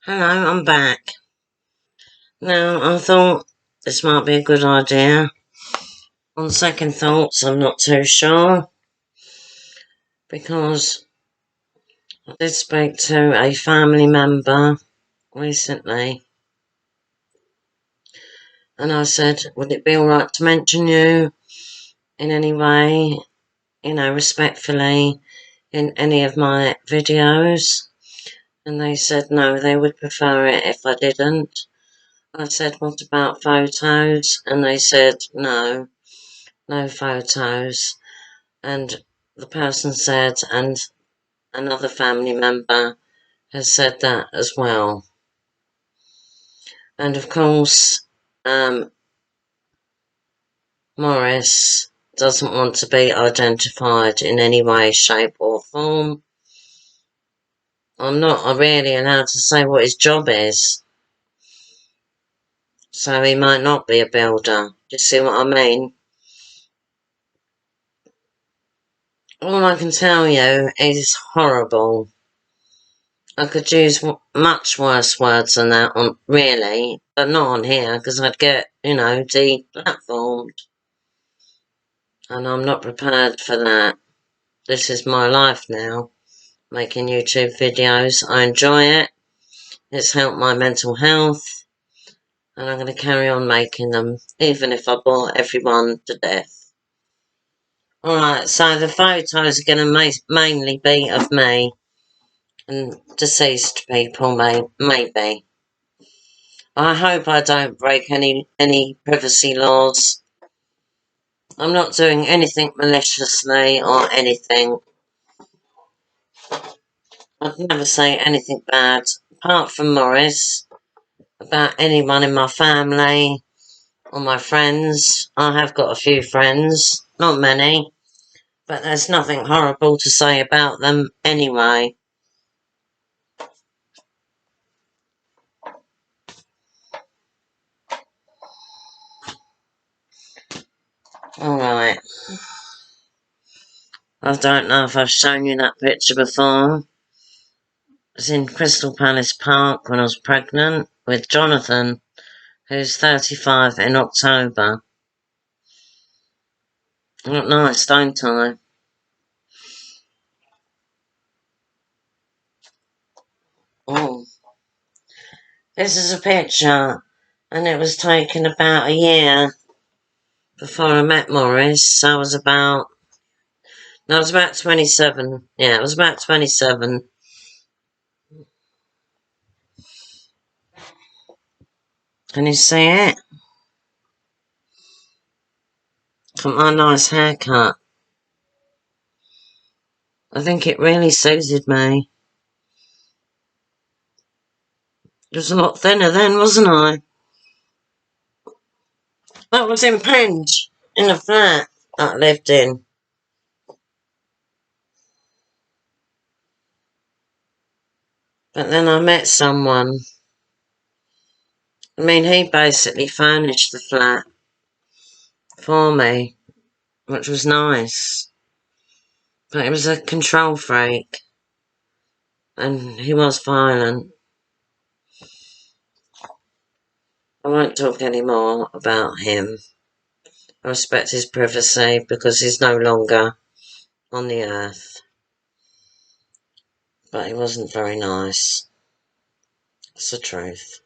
Hello, I'm back. Now, I thought this might be a good idea. On second thoughts, I'm not too sure because I did speak to a family member recently and I said, would it be alright to mention you in any way, respectfully in any of my videos? And they said no, they would prefer it if I didn't. I said, what about photos? And they said, no photos. And the person said, and another family member has said that as well. And of course, Morris doesn't want to be identified in any way, shape or form. I'm not really allowed to say what his job is. So he might not be a builder. Do you see what I mean? All I can tell you is horrible. I could use much worse words than that on, really, but not on here, because I'd get, deplatformed. And I'm not prepared for that. This is my life now, making YouTube videos. I enjoy it. It's helped my mental health. And I'm going to carry on making them, even if I bore everyone to death. Alright, so the photos are going to mainly be of me and deceased people, maybe. I hope I don't break any privacy laws. I'm not doing anything maliciously or anything. I'd never say anything bad, apart from Morris, about anyone in my family or my friends. I have got a few friends, not many, but there's nothing horrible to say about them anyway. Alright. I don't know if I've shown you that picture before. It was in Crystal Palace Park when I was pregnant with Jonathan, who's 35 in October. I look nice, don't I? Oh. This is a picture, and it was taken about a year before I met Morris. I was about 27. Yeah, I was about 27. Can you see it? Got my nice haircut. I think it really suited me. I was a lot thinner then, wasn't I? That was in Penge, in the flat that I lived in. But then I met someone. I mean, he basically furnished the flat for me, which was nice. But he was a control freak. And he was violent. I won't talk any more about him. I respect his privacy because he's no longer on the earth. But he wasn't very nice. That's the truth.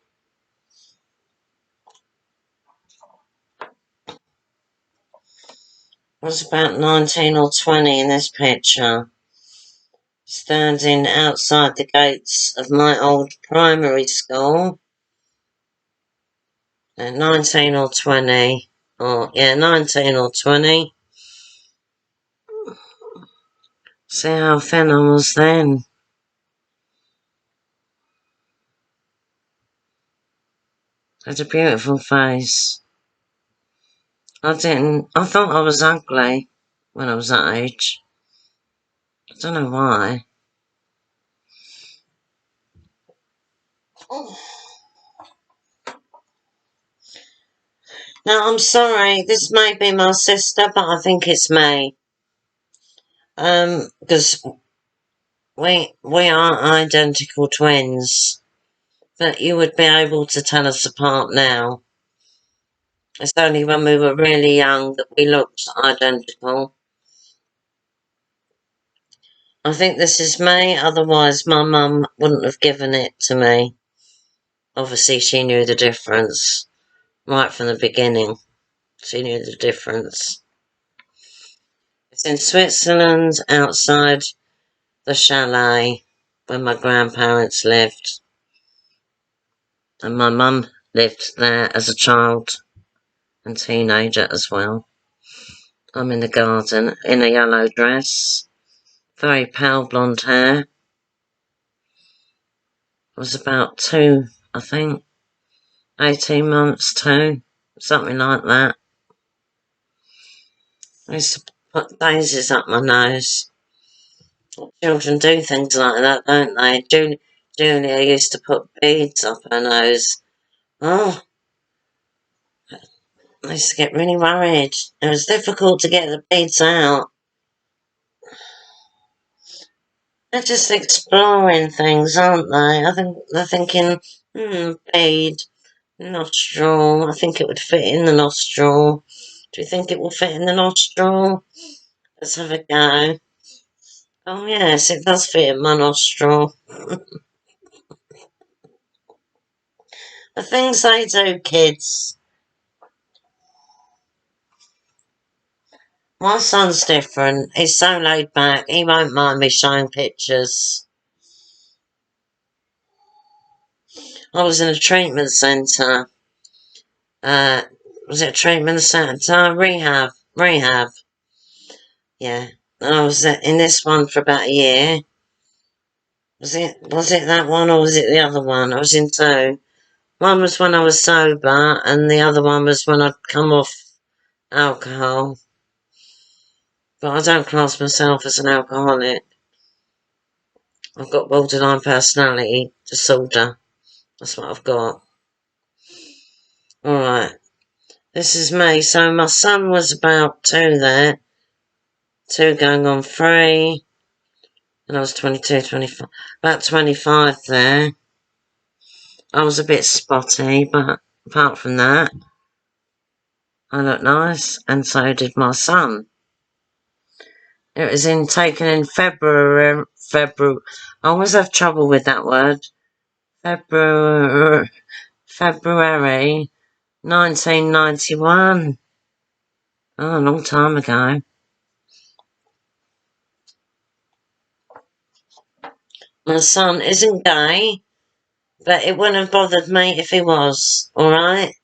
I was about 19 or 20 in this picture, standing outside the gates of my old primary school. At 19 or 20. 19 or 20. See how thin I was then. Had a beautiful face. I thought I was ugly when I was that age. I don't know why. Now, I'm sorry, this may be my sister, but I think it's me. Because we are identical twins. that you would be able to tell us apart now. It's only when we were really young that we looked identical. I think this is me, otherwise my mum wouldn't have given it to me. Obviously she knew the difference right from the beginning. She knew the difference. It's in Switzerland, outside the chalet where my grandparents lived. And my mum lived there as a child and teenager as well. I'm in the garden in a yellow dress, very pale blonde hair. I was about 2, I think, 18 months, 2, something like that. I used to put daisies up my nose. Children do things like that, don't they? Julia used to put beads up her nose. Oh, I used to get really worried. It was difficult to get the beads out. They're just exploring things, aren't they? I think they're thinking, bead, nostril. I think it would fit in the nostril. Do you think it will fit in the nostril? Let's have a go. Oh, yes, it does fit in my nostril. The things they do, kids. My son's different. He's so laid back. He won't mind me showing pictures. I was in a treatment centre. Was it a treatment centre? Rehab. Yeah. And I was in this one for about a year. Was it that one or was it the other one? I was in 2. One was when I was sober and the other one was when I'd come off alcohol. But I don't class myself as an alcoholic. I've got borderline personality disorder. That's what I've got. Alright. This is me. So my son was about 2 there. 2 going on 3. And I was 22, 25. About 25 there. I was a bit spotty, but apart from that, I looked nice, and so did my son. It was taken in February. I always have trouble with that word. February 1991. Oh, a long time ago. My son isn't gay, but it wouldn't have bothered me if he was, alright?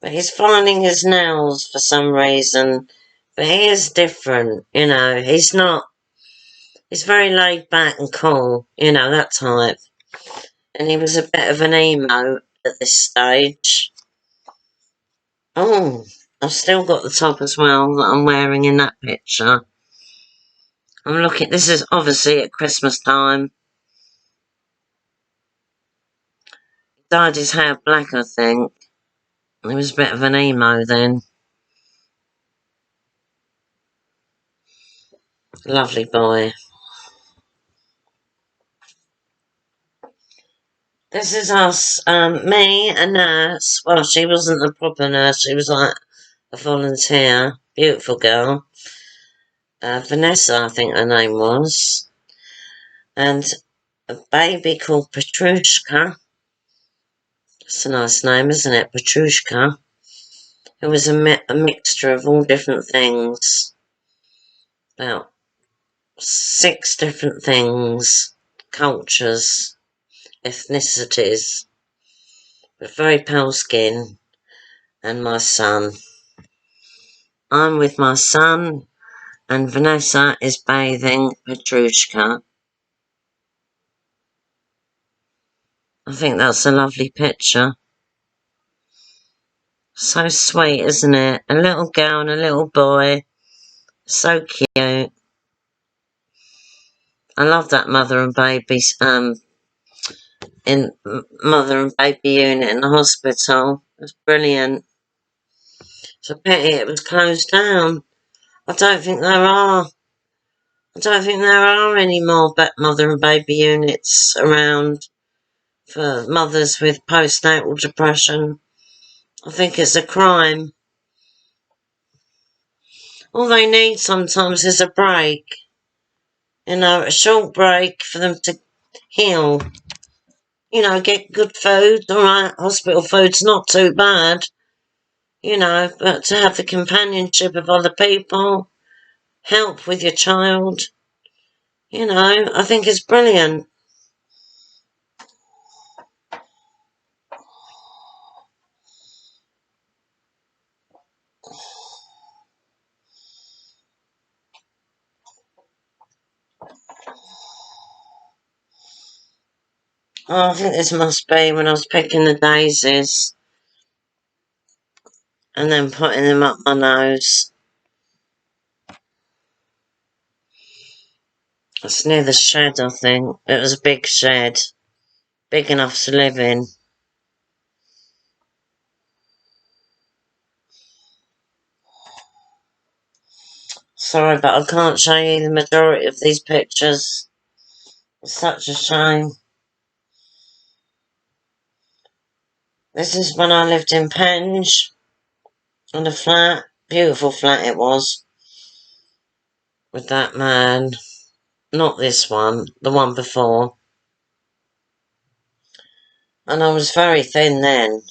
But he's filing his nails for some reason. But he is different, he's not, he's very laid back and cool, that type. And he was a bit of an emo at this stage. Oh, I've still got the top as well that I'm wearing in that picture. I'm looking, this is obviously at Christmas time. He dyed his hair black, I think. He was a bit of an emo then. Lovely boy. This is us, me, a nurse. Well, she wasn't a proper nurse, she was like a volunteer. Beautiful girl. Vanessa, I think her name was. And a baby called Petrushka. That's a nice name, isn't it? Petrushka. It was a mixture of all different things. About 6 different things. Cultures. Ethnicities. But very pale skin. And my son. I'm with my son. And Vanessa is bathing Petrushka. I think that's a lovely picture. So sweet, isn't it? A little girl and a little boy. So cute. I love that mother and baby in mother and baby unit in the hospital. It was brilliant. It's a pity it was closed down. I don't think there are I don't think there are any more mother and baby units around for mothers with postnatal depression. I think it's a crime. All they need sometimes is a break. A short break for them to heal. Get good food. Alright, hospital food's not too bad. But to have the companionship of other people, help with your child, I think it's brilliant. Oh, I think this must be when I was picking the daisies and then putting them up my nose. It's near the shed, I think. It was a big shed. Big enough to live in. Sorry, but I can't show you the majority of these pictures. It's such a shame. This is when I lived in Penge. In a flat. Beautiful flat it was. With that man. Not this one. The one before. And I was very thin then.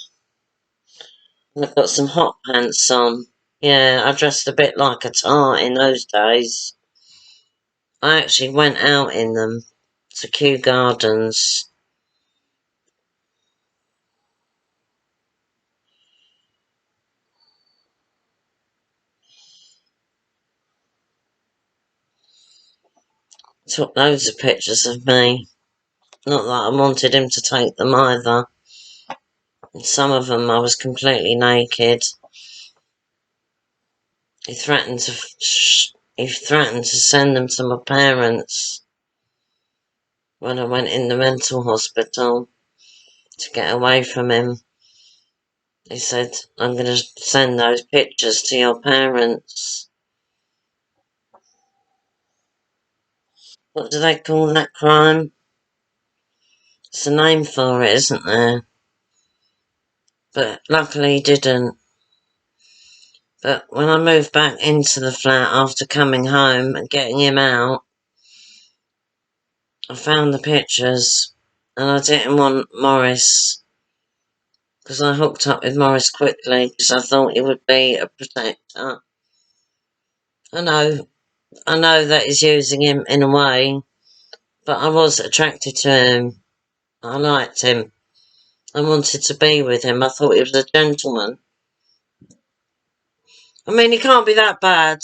And I've got some hot pants on. Yeah, I dressed a bit like a tart in those days. I actually went out in them to Kew Gardens. Took loads of pictures of me. Not that I wanted him to take them either. In some of them I was completely naked. He threatened to send them to my parents when I went in the mental hospital to get away from him. He said, I'm going to send those pictures to your parents. What do they call that crime? It's a name for it, isn't there? But luckily he didn't. But when I moved back into the flat after coming home and getting him out, I found the pictures and I didn't want Morris, because I hooked up with Morris quickly because I thought he would be a protector. I know that he's using him in a way, but I was attracted to him. I liked him. I wanted to be with him. I thought he was a gentleman. I mean, he can't be that bad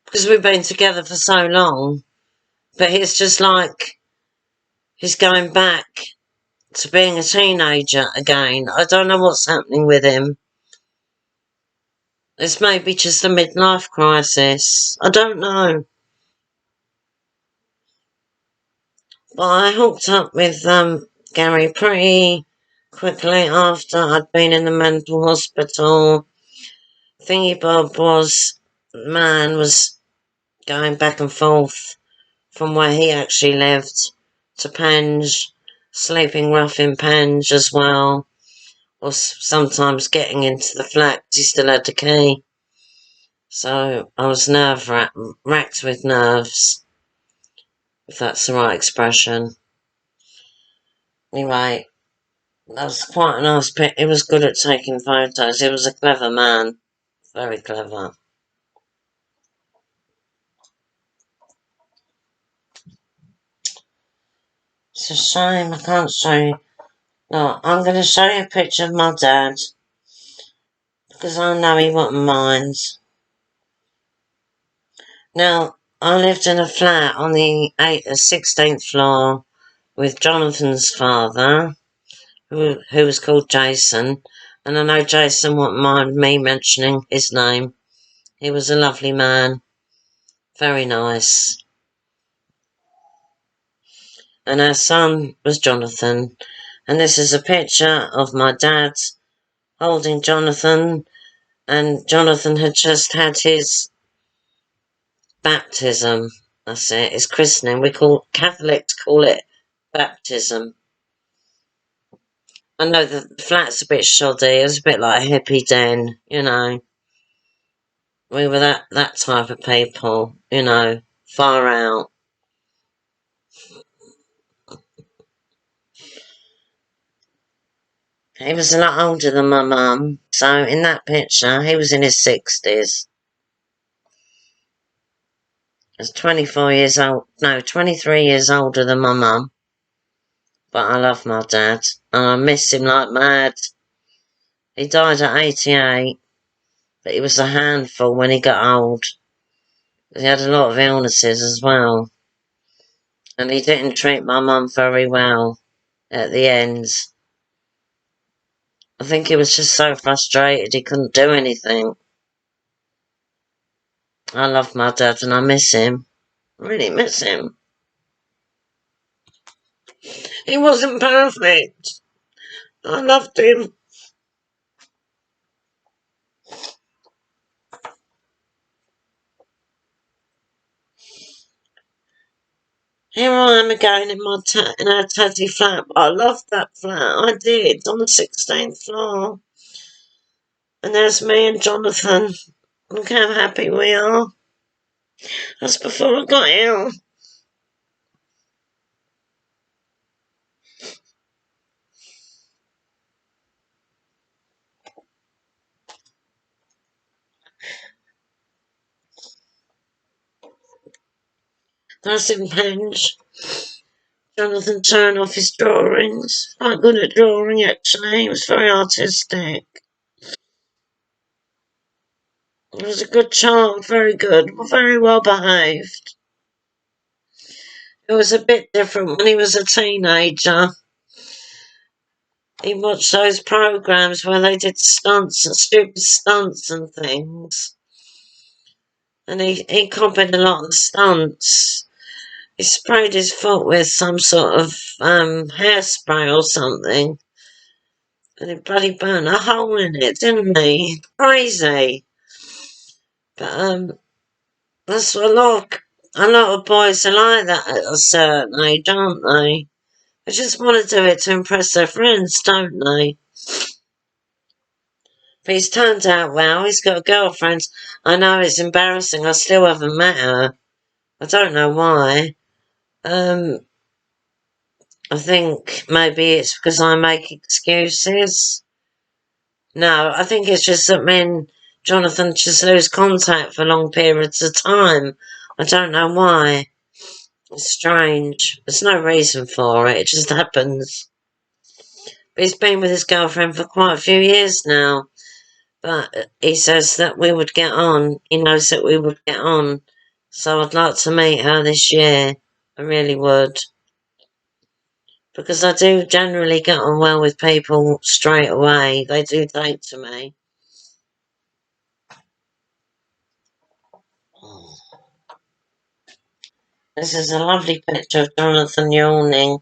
because we've been together for so long, but he's just like, he's going back to being a teenager again. I don't know what's happening with him. It's maybe just a midlife crisis. I don't know. But I hooked up with Gary pretty quickly after I'd been in the mental hospital. Thingy Bob was going back and forth from where he actually lived to Penge, sleeping rough in Penge as well, or sometimes getting into the flat because he still had the key. So I was racked with nerves, if that's the right expression. Anyway, that was quite a nice pic. He was good at taking photos. He was a clever man. Very clever. It's a shame I can't show you. No, I'm going to show you a picture of my dad, because I know he wouldn't mind. Now, I lived in a flat on the 16th floor with Jonathan's father, who was called Jason, and I know Jason wouldn't mind me mentioning his name. He was a lovely man, very nice. And our son was Jonathan, and this is a picture of my dad holding Jonathan, and Jonathan had just had his baptism, That's it. It's christening. Catholics call it baptism. I know the flat's a bit shoddy. It's a bit like a hippie den, you know. We were that type of people, you know, far out. He was a lot older than my mum, so in that picture, he was in his 60s. He was 24 years old, no, 23 years older than my mum. But I love my dad, and I miss him like mad. He died at 88, but he was a handful when he got old. He had a lot of illnesses as well. And he didn't treat my mum very well at the end. I think he was just so frustrated he couldn't do anything. I love my dad and I miss him. I really miss him. He wasn't perfect. I loved him. Here I am again in our Tassie flat. I loved that flat. I did, on the 16th floor. And there's me and Jonathan. Look how happy we are. That's before I got ill. That's in Penge. Jonathan turned off his drawings. Quite good at drawing, actually. He was very artistic. He was a good child, very good, very well behaved. It was a bit different when he was a teenager. He watched those programs where they did stunts and stupid stunts and things. And he copied a lot of the stunts. He sprayed his foot with some sort of hairspray or something. And he bloody burnt a hole in it, didn't he? Crazy. But that's what a lot of boys are like that at a certain age, aren't they? They just want to do it to impress their friends, don't they? But he's turned out well. He's got a girlfriend. I know it's embarrassing. I still haven't met her. I don't know why. I think maybe it's because I make excuses. No, I think it's just that me and Jonathan just lose contact for long periods of time. I don't know why. It's strange. There's no reason for it. It just happens. But he's been with his girlfriend for quite a few years now. But he says that we would get on. He knows that we would get on. So I'd like to meet her this year. I really would. Because I do generally get on well with people straight away. They do take to me. This is a lovely picture of Jonathan yawning.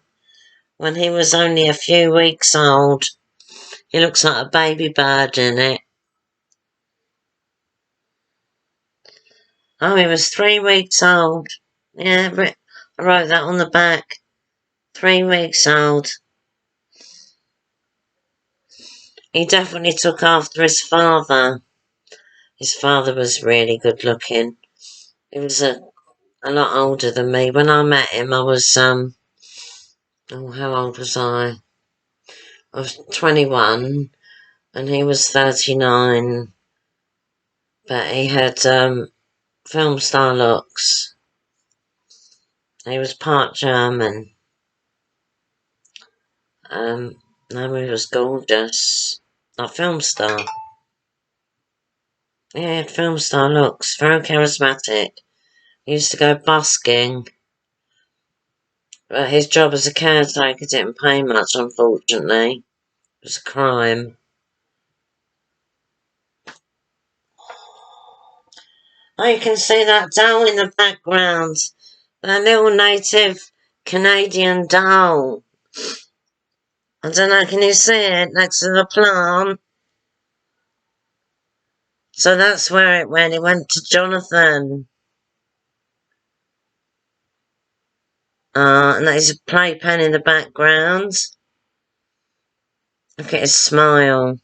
When he was only a few weeks old, he looks like a baby bird in it. Oh, he was 3 weeks old. Yeah, I wrote that on the back. 3 weeks old. He definitely took after his father. His father was really good looking. He was a lot older than me. When I met him, I was, how old was I? I was 21, and he was 39. But he had, film star looks. He was part German. No, he was gorgeous. A film star. Yeah, he had film star looks. Very charismatic. He used to go busking. But his job as a caretaker didn't pay much, unfortunately. It was a crime. Oh, you can see that doll in the background. That little native Canadian doll. I don't know, can you see it next to the plant? So that's where it went. It went to Jonathan. And there's a playpen in the background. Look at his smile.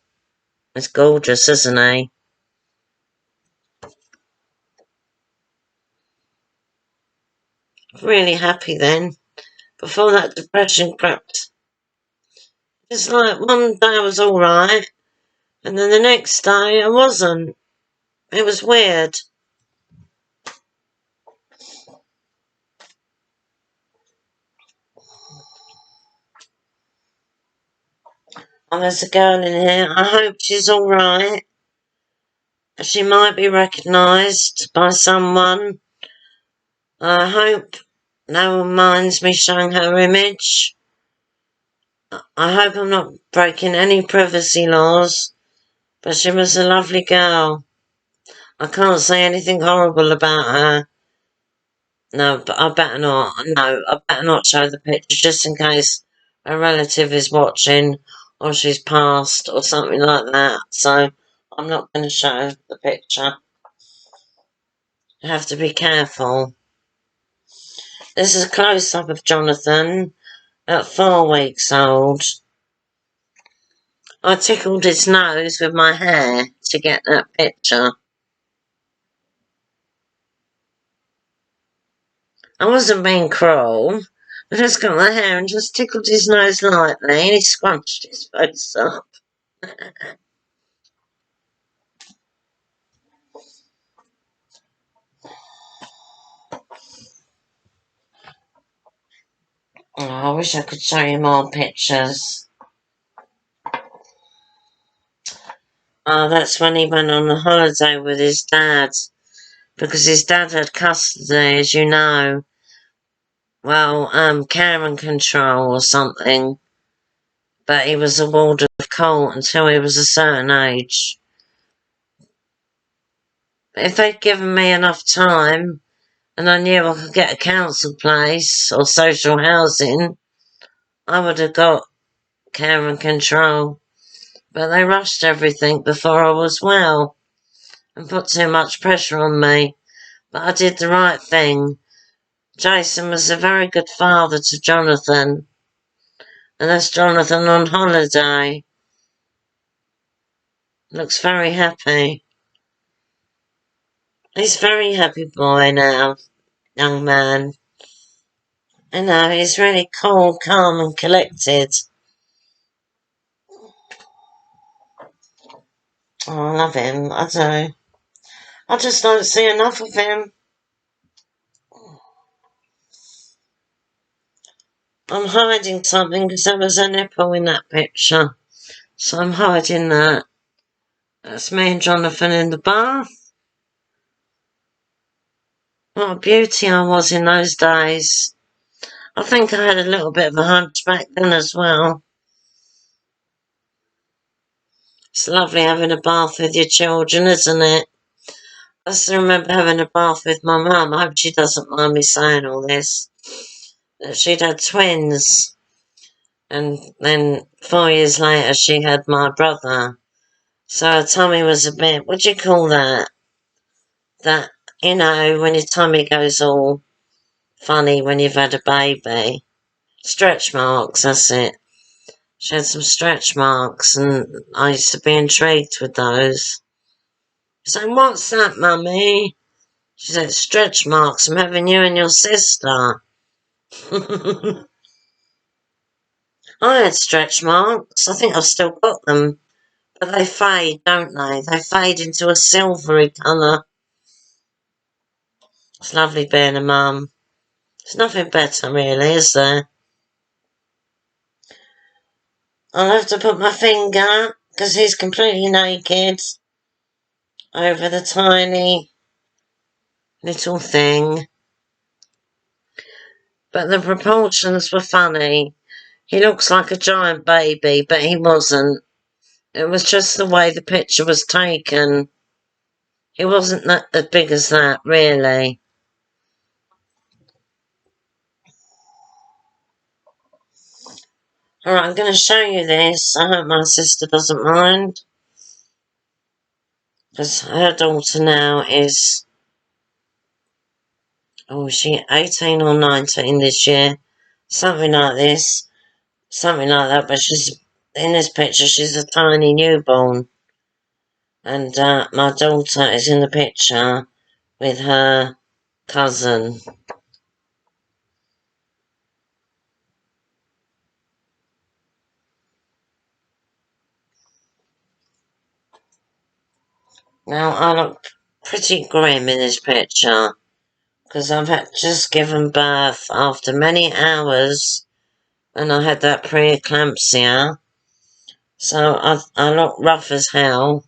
It's gorgeous, isn't he? Really happy then. Before that depression crept. It's like one day I was alright, and then the next day I wasn't. It was weird. And there's a girl in here. I hope she's alright. She might be recognised by someone. I hope no one minds me showing her image. I hope I'm not breaking any privacy laws. But she was a lovely girl. I can't say anything horrible about her. No, but I better not. No, I better not show the picture just in case a relative is watching or she's passed or something like that. So I'm not going to show the picture. You have to be careful. This is a close-up of Jonathan at 4 weeks old. I tickled his nose with my hair to get that picture. I wasn't being cruel. I just got my hair and just tickled his nose lightly and he scrunched his face up. Oh, I wish I could show you more pictures. Oh, that's when he went on a holiday with his dad. Because his dad had custody, as you know. Well, care and control or something. But he was a ward of court until he was a certain age. If they'd given me enough time, and I knew I could get a council place or social housing, I would have got care and control. But they rushed everything before I was well and put too much pressure on me. But I did the right thing. Jason was a very good father to Jonathan. And that's Jonathan on holiday. Looks very happy. He's a very happy boy now, young man. I know, he's really cool, calm and collected. Oh, I love him, I do. I just don't see enough of him. I'm hiding something because there was a nipple in that picture. So I'm hiding that. That's me and Jonathan in the bath. What a beauty I was in those days. I think I had a little bit of a hunchback then as well. It's lovely having a bath with your children, isn't it? I still remember having a bath with my mum. I hope she doesn't mind me saying all this. She'd had twins. And then 4 years later she had my brother. So her tummy was a bit, what do you call that? That, you know, when your tummy goes all funny when you've had a baby. Stretch marks, that's it. She had some stretch marks and I used to be intrigued with those. So what's that, Mummy? She said, stretch marks from having you and your sister. I had stretch marks. I think I've still got them. But they fade, don't they? They fade into a silvery colour. It's lovely being a mum. There's nothing better, really, is there? I'll have to put my finger, because he's completely naked, over the tiny little thing. But the proportions were funny. He looks like a giant baby, but he wasn't. It was just the way the picture was taken. He wasn't that as big as that, really. Alright, I'm going to show you this. I hope my sister doesn't mind. Because her daughter now is... Oh, is she 18 or 19 this year? something like this, something like that, but she's, in this picture, she's a tiny newborn. And my daughter is in the picture with her cousin. Now, I look pretty grim in this picture, because I've had just given birth after many hours, and I had that preeclampsia, so I look rough as hell,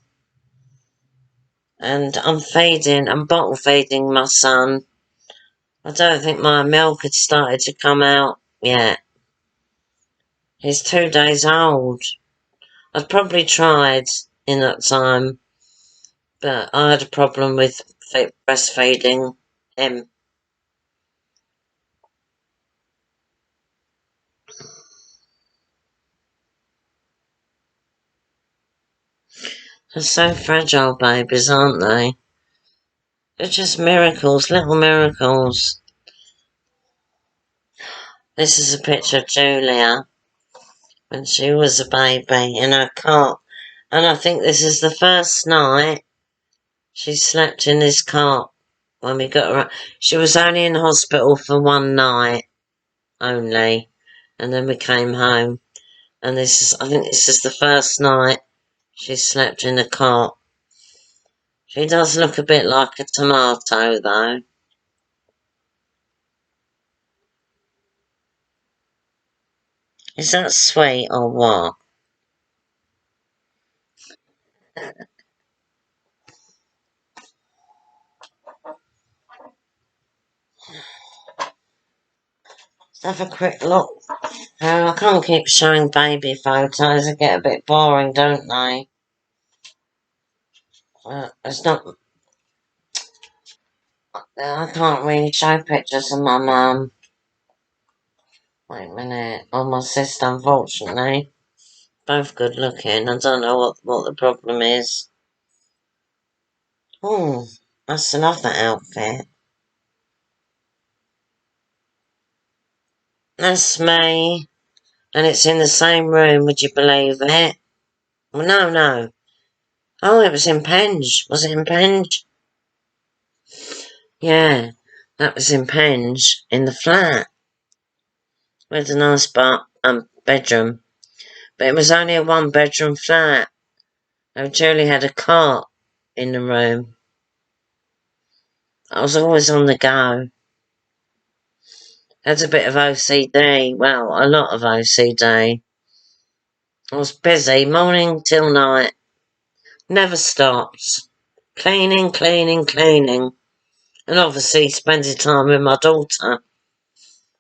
and I'm bottle feeding my son. I don't think my milk had started to come out yet. He's 2 days old. I'd probably tried in that time, but I had a problem with breastfeeding him. They're so fragile, babies, aren't they? They're just miracles, little miracles. This is a picture of Julia when she was a baby in her cot. And I think this is the first night she slept in this cot when we got her. She was only in hospital for 1 night only, and then we came home. And I think this is the first night she slept in a cot. She does look a bit like a tomato, though. Is that sweet or what? Let's have a quick look. I can't keep showing baby photos. They get a bit boring, don't they? It's not. I can't really show pictures of my mum. Wait a minute. Or my sister, unfortunately. Both good looking. I don't know what the problem is. Oh, I still love that outfit. That's me. And it's in the same room, would you believe it? Well, no. Oh, it was in Penge. Was it in Penge? Yeah, that was in Penge, in the flat. We had a nice bedroom. But it was only a 1-bedroom flat. And Julie had a cot in the room. I was always on the go. Had a bit of OCD. Well, a lot of OCD. I was busy morning till night. Never stopped. Cleaning. And obviously spending time with my daughter.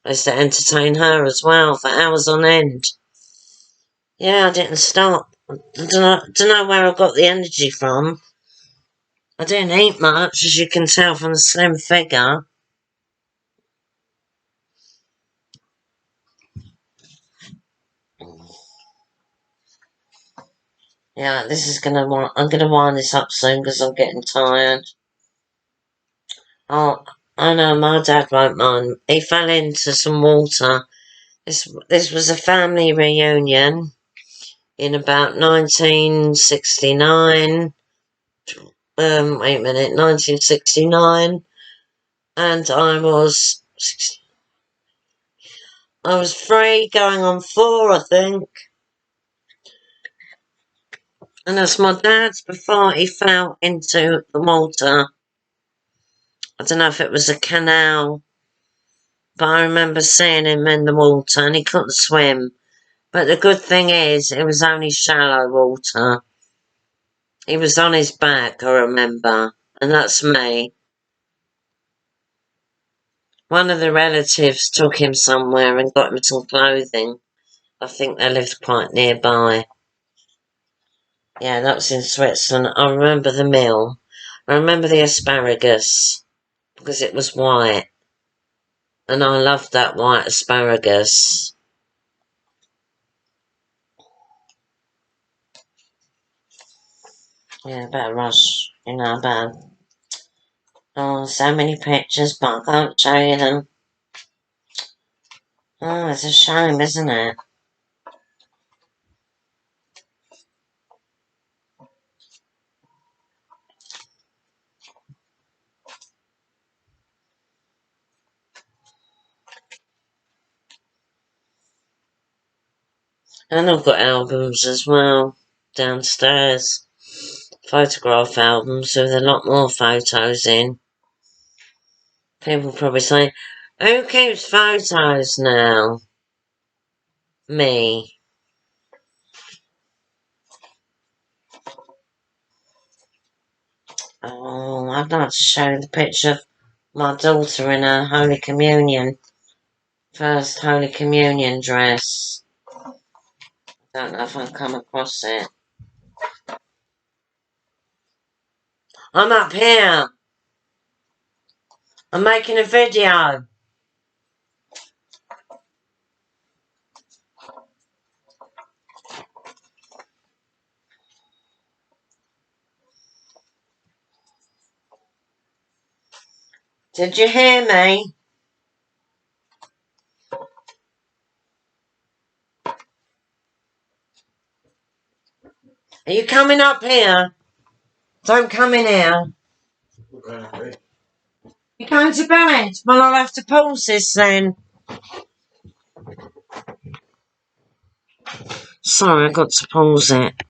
I used to entertain her as well for hours on end. Yeah, I didn't stop. I don't know where I got the energy from. I didn't eat much, as you can tell from the slim figure. Yeah, I'm gonna wind this up soon because I'm getting tired. Oh, I know my dad won't mind. He fell into some water. This was a family reunion in about 1969. Wait a minute, 1969, and I was 3 going on 4, I think. And that's my dad's before he fell into the water. I don't know if it was a canal, but I remember seeing him in the water and he couldn't swim. But the good thing is, it was only shallow water. He was on his back, I remember, and that's me. One of the relatives took him somewhere and got him some clothing. I think they lived quite nearby. Yeah, that was in Switzerland. I remember the meal. I remember the asparagus, because it was white. And I loved that white asparagus. Yeah, better rush. Better. Oh, so many pictures, but I can't show you them. Oh, it's a shame, isn't it? And I've got albums as well, downstairs. Photograph albums with a lot more photos in. People probably say, who keeps photos now? Me. Oh, I'd like to show you the picture of my daughter in her Holy Communion. First Holy Communion dress. Don't know if I've come across it. I'm up here. I'm making a video. Did you hear me? Are you coming up here? Don't come in here. You're going to bed? Well, I'll have to pause this then. Sorry, I got to pause it.